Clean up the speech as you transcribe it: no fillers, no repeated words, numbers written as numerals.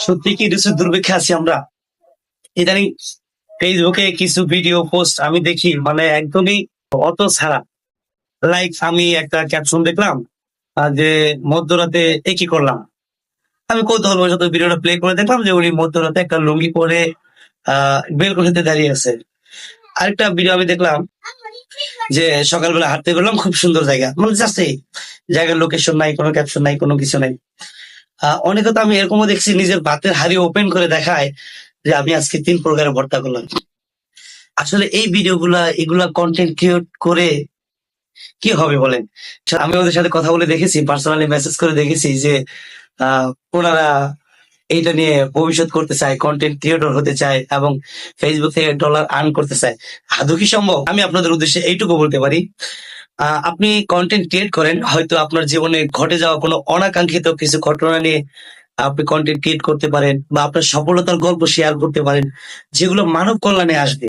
সত্যি কি কিছু দুর্ভিক্ষে আছি আমরা। ইদানিং ফেসবুকে কিছু ভিডিও পোস্ট আমি দেখি, মানে একদমই অত ছাড়া। লাইক আমি একটা ক্যাপশন দেখলাম, যে মধ্যরাতে এ কি করলাম। আমি কৌতূহলবশত ভিডিওটা প্লে করে দেখলাম যে উনি মধ্যরাতে একটা লুঙ্গি পরে বেলকনিতে দাঁড়িয়ে আছে। আরেকটা ভিডিও আমি দেখলাম যে সকালবেলা হাঁটতে বেরোলাম, খুব সুন্দর জায়গা, মানে জাস্ট এই জায়গার লোকেশন নাই, কোনো ক্যাপশন নাই, কোনো কিছু নাই। অনেকে তো আমি এরকমও দেখছি নিজের ভাতের হাঁড়ি ওপেন করে দেখায় যে আমি আজকে ৩ প্রকারের ভর্তা করলাম। আসলে এই ভিডিওগুলা এগুলা কনটেন্ট ক্রিয়েট করে কি হবে বলেন? আমি ওদের সাথে কথা বলে দেখেছি, পার্সোনালি মেসেজ করে দেখেছি যে ওনারা এইটা নিয়ে ভবিষ্যৎ করতে চায়, কন্টেন্ট ক্রিয়েটর হতে চায় এবং ফেসবুক থেকে ডলার আর্ন করতে চায়। আদৌ কি সম্ভব? আমি আপনাদের উদ্দেশ্যে এইটুকু বলতে পারি, আপনি কন্টেন্ট ক্রিয়েট করেন, হয়তো আপনার জীবনে ঘটে যাওয়া কোনো অনাকাঙ্ক্ষিত কিছু ঘটনা নিয়ে আপনি কন্টেন্ট ক্রিয়েট করতে পারেন বা আপনার সফলতার গল্প শেয়ার করতে পারেন, যেগুলো মানব কল্যাণে আসবে।